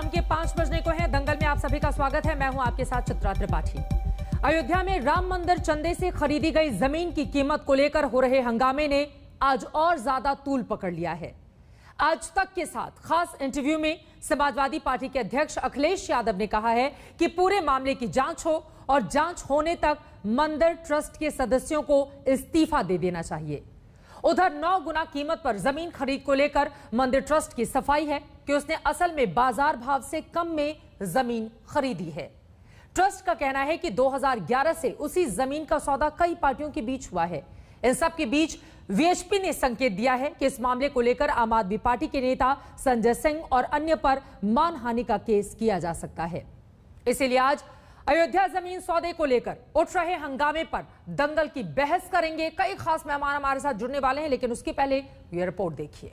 शाम के 5 बजने को है। दंगल में आप सभी का स्वागत है। मैं हूं आपके साथ चित्रा त्रिपाठी। अयोध्या में राम मंदिर चंदे से खरीदी गई जमीन की कीमत को लेकर हो रहे हंगामे ने आज और ज्यादा तूल पकड़ लिया है। आज तक के साथ खास इंटरव्यू में समाजवादी पार्टी के अध्यक्ष अखिलेश यादव ने कहा है कि पूरे मामले की जांच हो और जांच होने तक मंदिर ट्रस्ट के सदस्यों को इस्तीफा दे देना चाहिए। उधर 9 गुना कीमत पर जमीन खरीद को लेकर मंदिर ट्रस्ट की सफाई है कि उसने असल में बाजार भाव से कम में जमीन खरीदी है। ट्रस्ट का कहना है कि 2011 से उसी जमीन का सौदा कई पार्टियों के बीच हुआ है। इन सब के बीच वीएचपी ने संकेत दिया है कि इस मामले को लेकर आम आदमी पार्टी के नेता संजय सिंह और अन्य पर मानहानि का केस किया जा सकता है। इसीलिए आज अयोध्या जमीन सौदे को लेकर उठ रहे हंगामे पर दंगल की बहस करेंगे। कई खास मेहमान हमारे साथ जुड़ने वाले हैं, लेकिन उसके पहले ये रिपोर्ट देखिए।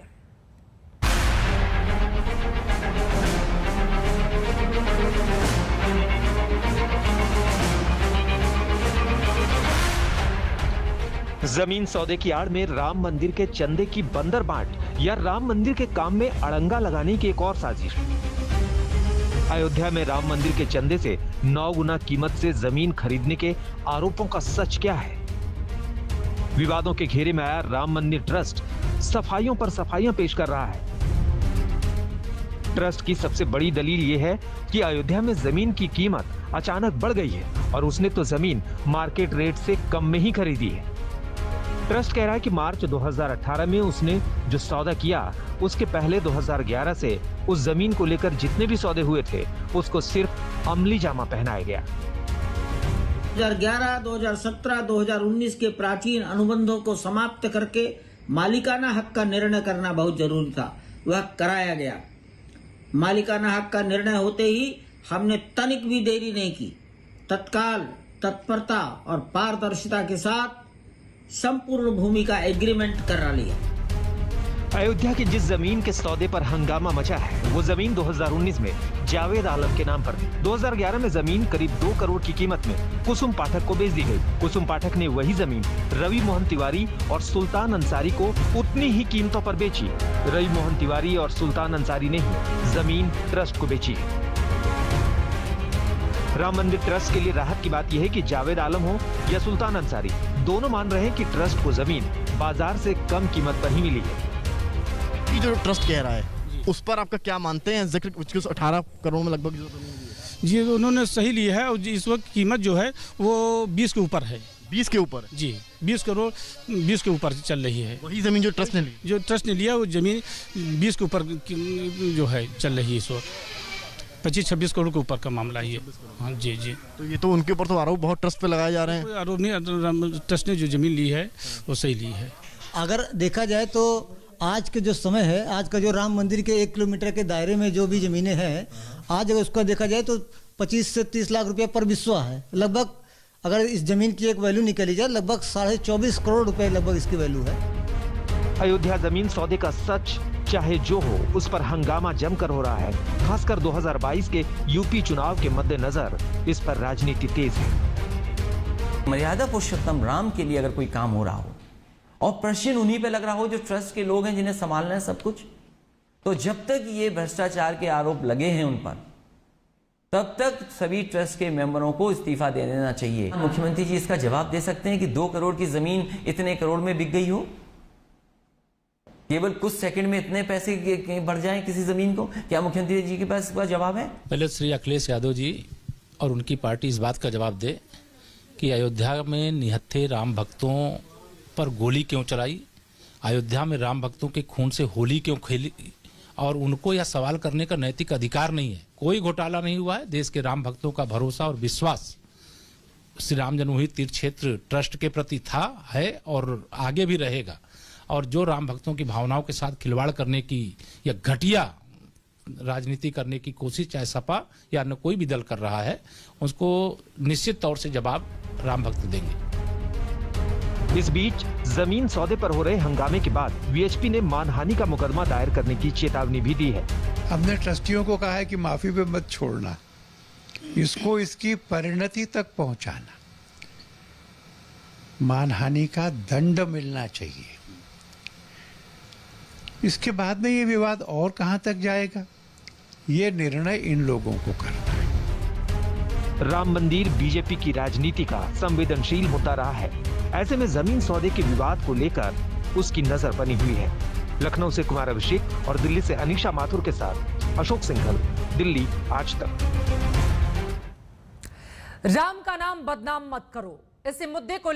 जमीन सौदे की आड़ में राम मंदिर के चंदे की बंदर बांट या राम मंदिर के काम में अड़ंगा लगाने की एक और साजिश। अयोध्या में राम मंदिर के चंदे से 9 गुना कीमत से जमीन खरीदने के आरोपों का सच क्या है? विवादों के घेरे में आया राम मंदिर ट्रस्ट सफाइयों पर सफाइयां पेश कर रहा है। ट्रस्ट की सबसे बड़ी दलील यह है कि अयोध्या में जमीन की कीमत अचानक बढ़ गई है और उसने तो जमीन मार्केट रेट से कम में ही खरीदी है। ट्रस्ट कह रहा है कि मार्च 2018 में उसने जो सौदा किया उसके पहले 2011 से उस जमीन को लेकर जितने भी सौदे हुए थे उसको सिर्फ अमली जामा पहनाया गया। 2011, 2017, 2019 के प्राचीन अनुबंधों को समाप्त करके मालिकाना हक का निर्णय करना बहुत जरूरी था। वह कराया गया। मालिकाना हक का निर्णय होते ही हमने तनिक भी देरी नहीं की। तत्काल तत्परता और पारदर्शिता के साथ संपूर्ण भूमि का एग्रीमेंट करा लिया। अयोध्या की जिस जमीन के सौदे पर हंगामा मचा है वो जमीन 2019 में जावेद आलम के नाम पर थी। 2011 में जमीन करीब 2 करोड़ की कीमत में कुसुम पाठक को बेच दी गई। कुसुम पाठक ने वही जमीन रवि मोहन तिवारी और सुल्तान अंसारी को उतनी ही कीमतों पर बेची। रवि मोहन तिवारी और सुल्तान अंसारी ने ही जमीन ट्रस्ट को बेची है। राम मंदिर ट्रस्ट के लिए राहत की बात यह है कि जावेद आलम हो या सुल्तान अंसारी, दोनों मान रहे हैं कि ट्रस्ट को जमीन बाजार से कम कीमत पर ही मिली है। ये जो ट्रस्ट कह रहा है उस पर आपका क्या मानते हैं? 18 करोड़ में लगभग जी उन्होंने सही लिया है और इस वक्त कीमत जो है वो 20 के ऊपर है। 20 के ऊपर जी 20 करोड़ 20 के ऊपर चल रही है। वही जमीन जो ट्रस्ट ने ली, जो ट्रस्ट ने लिया वो जमीन 20 के ऊपर जो है चल रही है इस वक्त। 25-26 करोड़ के ऊपर का मामला ही है। हाँ जी जी। तो ये तो उनके ऊपर तो आरोप बहुत ट्रस्ट पे लगाए जा रहे हैं। आरोप नहीं, ट्रस्ट ने जो जमीन ली है वो सही ली है। अगर देखा जाए तो आज के जो समय है, आज का जो राम मंदिर के 1 किलोमीटर के दायरे में जो भी जमीनें हैं, आज अगर उसका देखा जाए तो 25 से 30 लाख रुपया पर बिस्वा है लगभग। अगर इस जमीन की एक वैल्यू निकाली जाए लगभग 24.5 करोड़ रुपए लगभग इसकी वैल्यू है। अयोध्या जमीन सौदे का सच चाहे जो हो उस पर हंगामा जमकर हो रहा है। खासकर 2022 के यूपी चुनाव के मद्देनजर इस पर राजनीति तेज है। मर्यादा पुरुषोत्तम राम के लिए अगर कोई काम हो रहा हो और प्रश्न उन्हीं पे लग रहा हो जो ट्रस्ट के लोग हैं जिन्हें संभालना है सब कुछ, तो जब तक ये भ्रष्टाचार के आरोप लगे हैं उन पर, तब तक सभी ट्रस्ट के मेंबरों को इस्तीफा दे देना चाहिए। मुख्यमंत्री जी इसका जवाब दे सकते हैं कि 2 करोड़ की जमीन इतने करोड़ में बिक गई हो? केवल कुछ सेकंड में इतने पैसे बढ़ जाएं किसी जमीन को? क्या मुख्यमंत्री जी के पास इसका जवाब है? पहले श्री अखिलेश यादव जी और उनकी पार्टी इस बात का जवाब दे कि अयोध्या में निहत्थे राम भक्तों पर गोली क्यों चलाई, अयोध्या में राम भक्तों के खून से होली क्यों खेली, और उनको यह सवाल करने का नैतिक अधिकार नहीं है। कोई घोटाला नहीं हुआ है। देश के राम भक्तों का भरोसा और विश्वास श्री राम जन्मभूमि तीर्थ क्षेत्र ट्रस्ट के प्रति था, है और आगे भी रहेगा। और जो राम भक्तों की भावनाओं के साथ खिलवाड़ करने की या घटिया राजनीति करने की कोशिश चाहे सपा या अन्य कोई भी दल कर रहा है, उसको निश्चित तौर से जवाब राम भक्त देंगे। इस बीच जमीन सौदे पर हो रहे हंगामे के बाद वीएचपी ने मानहानि का मुकदमा दायर करने की चेतावनी भी दी है। हमने ट्रस्टियों को कहा है कि माफी पे मत छोड़ना, इसको इसकी परिणति तक पहुंचाना, मानहानि का दंड मिलना चाहिए। इसके बाद में ये विवाद और कहां तक जाएगा? ये निर्णय इन लोगों को करना है। राम मंदिर बीजेपी की राजनीति का संवेदनशील मुद्दा रहा है। ऐसे में जमीन सौदे के विवाद को लेकर उसकी नजर बनी हुई है। लखनऊ से कुमार अभिषेक और दिल्ली से अनीशा माथुर के साथ अशोक सिंघल, दिल्ली आज तक। राम का नाम बदनाम मत करो, इस मुद्दे को